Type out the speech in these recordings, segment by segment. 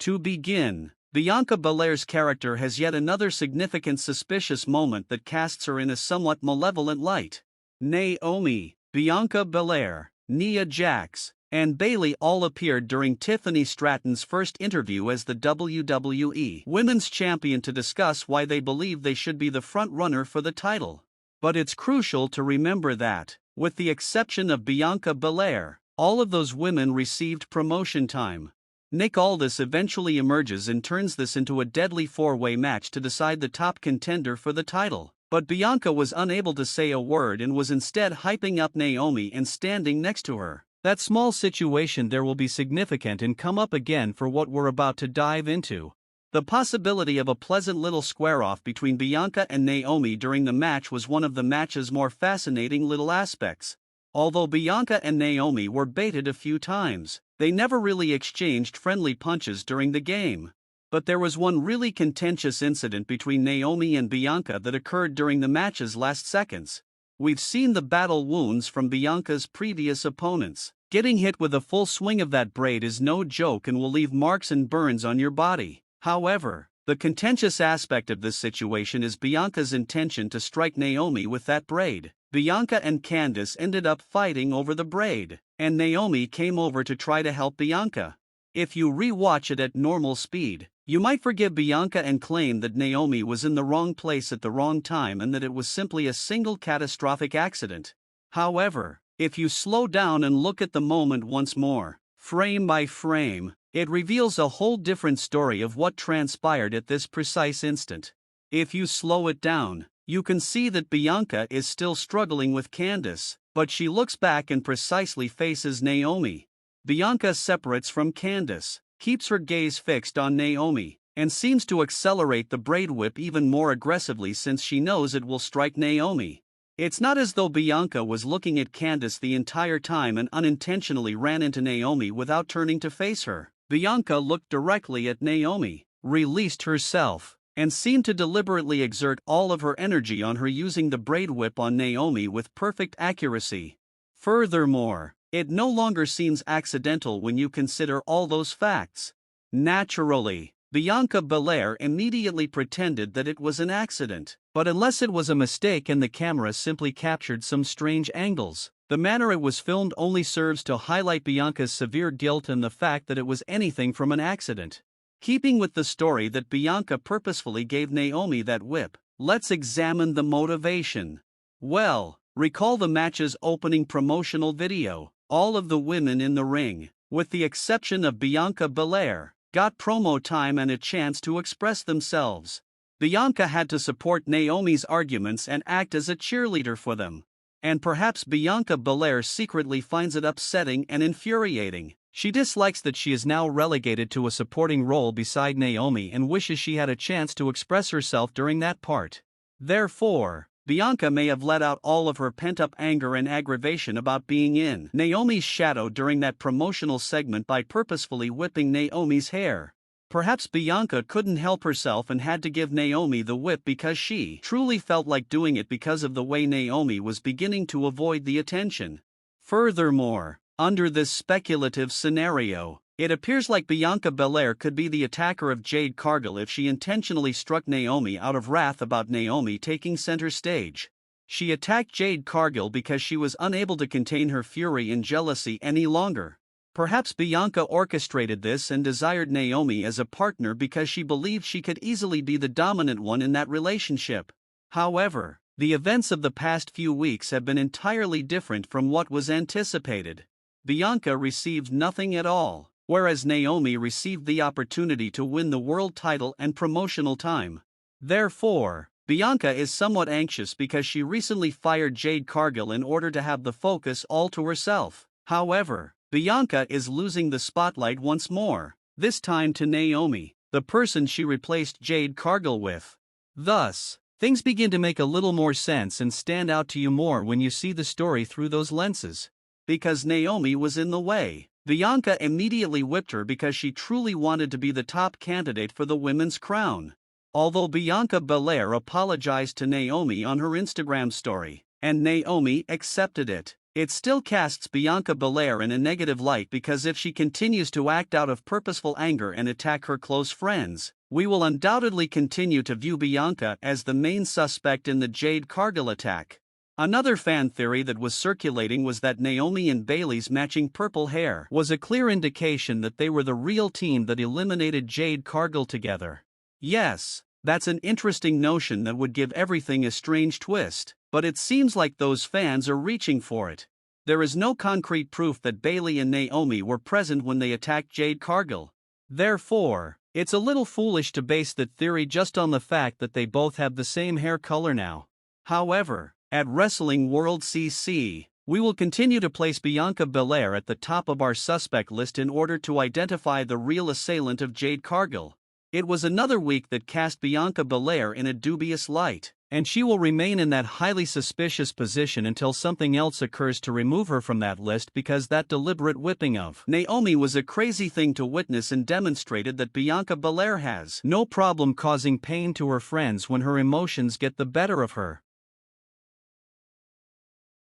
To begin, Bianca Belair's character has yet another significant suspicious moment that casts her in a somewhat malevolent light. Naomi, Bianca Belair, Nia Jax, and Bayley all appeared during Tiffany Stratton's first interview as the WWE Women's Champion to discuss why they believe they should be the front-runner for the title. But it's crucial to remember that, with the exception of Bianca Belair, all of those women received promotion time. Nick Aldis eventually emerges and turns this into a deadly four-way match to decide the top contender for the title. But Bianca was unable to say a word and was instead hyping up Naomi and standing next to her. That small situation there will be significant and come up again for what we're about to dive into. The possibility of a pleasant little square-off between Bianca and Naomi during the match was one of the match's more fascinating little aspects. Although Bianca and Naomi were baited a few times, they never really exchanged friendly punches during the game. But there was one really contentious incident between Naomi and Bianca that occurred during the match's last seconds. We've seen the battle wounds from Bianca's previous opponents. Getting hit with a full swing of that braid is no joke and will leave marks and burns on your body. However, the contentious aspect of this situation is Bianca's intention to strike Naomi with that braid. Bianca and Candice ended up fighting over the braid, and Naomi came over to try to help Bianca. If you re-watch it at normal speed, you might forgive Bianca and claim that Naomi was in the wrong place at the wrong time and that it was simply a single catastrophic accident. However, if you slow down and look at the moment once more, frame by frame, it reveals a whole different story of what transpired at this precise instant. If you slow it down, you can see that Bianca is still struggling with Candice, but she looks back and precisely faces Naomi. Bianca separates from Candice, keeps her gaze fixed on Naomi, and seems to accelerate the braid whip even more aggressively since she knows it will strike Naomi. It's not as though Bianca was looking at Candice the entire time and unintentionally ran into Naomi without turning to face her. Bianca looked directly at Naomi, released herself, and seemed to deliberately exert all of her energy on her using the braid whip on Naomi with perfect accuracy. Furthermore, it no longer seems accidental when you consider all those facts. Naturally, Bianca Belair immediately pretended that it was an accident, but unless it was a mistake and the camera simply captured some strange angles, the manner it was filmed only serves to highlight Bianca's severe guilt and the fact that it was anything from an accident. Keeping with the story that Bianca purposefully gave Naomi that whip, let's examine the motivation. Well, recall the match's opening promotional video. All of the women in the ring, with the exception of Bianca Belair, got promo time and a chance to express themselves. Bianca had to support Naomi's arguments and act as a cheerleader for them. And perhaps Bianca Belair secretly finds it upsetting and infuriating. She dislikes that she is now relegated to a supporting role beside Naomi and wishes she had a chance to express herself during that part. Therefore, Bianca may have let out all of her pent-up anger and aggravation about being in Naomi's shadow during that promotional segment by purposefully whipping Naomi's hair. Perhaps Bianca couldn't help herself and had to give Naomi the whip because she truly felt like doing it because of the way Naomi was beginning to avoid the attention. Furthermore, under this speculative scenario, it appears like Bianca Belair could be the attacker of Jade Cargill if she intentionally struck Naomi out of wrath about Naomi taking center stage. She attacked Jade Cargill because she was unable to contain her fury and jealousy any longer. Perhaps Bianca orchestrated this and desired Naomi as a partner because she believed she could easily be the dominant one in that relationship. However, the events of the past few weeks have been entirely different from what was anticipated. Bianca received nothing at all, whereas Naomi received the opportunity to win the world title and promotional time. Therefore, Bianca is somewhat anxious because she recently fired Jade Cargill in order to have the focus all to herself. However, Bianca is losing the spotlight once more, this time to Naomi, the person she replaced Jade Cargill with. Thus, things begin to make a little more sense and stand out to you more when you see the story through those lenses. Because Naomi was in the way, Bianca immediately whipped her because she truly wanted to be the top candidate for the women's crown. Although Bianca Belair apologized to Naomi on her Instagram story, and Naomi accepted it, It still casts Bianca Belair in a negative light because if she continues to act out of purposeful anger and attack her close friends, we will undoubtedly continue to view Bianca as the main suspect in the Jade Cargill attack. Another fan theory that was circulating was that Naomi and Bayley's matching purple hair was a clear indication that they were the real team that eliminated Jade Cargill together. Yes, that's an interesting notion that would give everything a strange twist, but it seems like those fans are reaching for it. There is no concrete proof that Bayley and Naomi were present when they attacked Jade Cargill. Therefore, it's a little foolish to base that theory just on the fact that they both have the same hair color now. However, at Wrestling World CC, we will continue to place Bianca Belair at the top of our suspect list in order to identify the real assailant of Jade Cargill. It was another week that cast Bianca Belair in a dubious light, and she will remain in that highly suspicious position until something else occurs to remove her from that list, because that deliberate whipping of Naomi was a crazy thing to witness and demonstrated that Bianca Belair has no problem causing pain to her friends when her emotions get the better of her.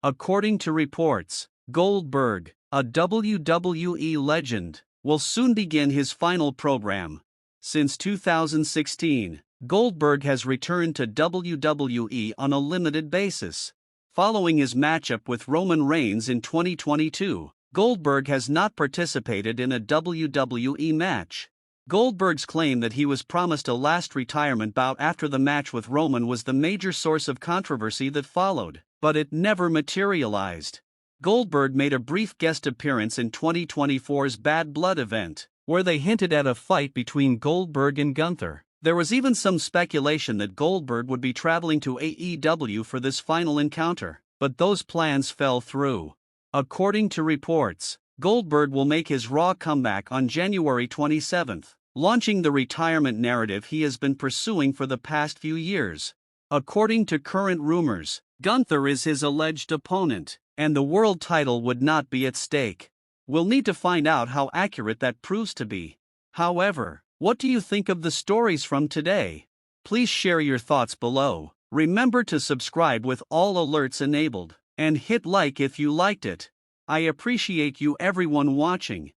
According to reports, Goldberg, a WWE legend, will soon begin his final program. Since 2016, Goldberg has returned to WWE on a limited basis. Following his matchup with Roman Reigns in 2022, Goldberg has not participated in a WWE match. Goldberg's claim that he was promised a last retirement bout after the match with Roman was the major source of controversy that followed, but it never materialized. Goldberg made a brief guest appearance in 2024's Bad Blood event, where they hinted at a fight between Goldberg and Gunther. There was even some speculation that Goldberg would be traveling to AEW for this final encounter, but those plans fell through. According to reports, Goldberg will make his Raw comeback on January 27th, launching the retirement narrative he has been pursuing for the past few years. According to current rumors, Gunther is his alleged opponent, and the world title would not be at stake. We'll need to find out how accurate that proves to be. However, what do you think of the stories from today? Please share your thoughts below. Remember to subscribe with all alerts enabled, and hit like if you liked it. I appreciate you everyone watching.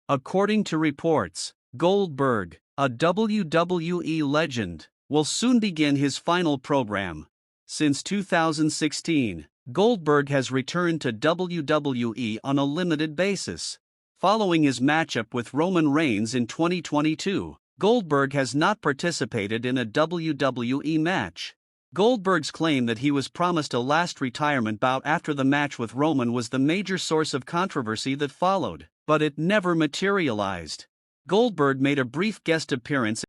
According to reports, Goldberg, a WWE legend, will soon begin his final program. Since 2016, Goldberg has returned to WWE on a limited basis. Following his matchup with Roman Reigns in 2022, Goldberg has not participated in a WWE match. Goldberg's claim that he was promised a last retirement bout after the match with Roman was the major source of controversy that followed, but it never materialized. Goldberg made a brief guest appearance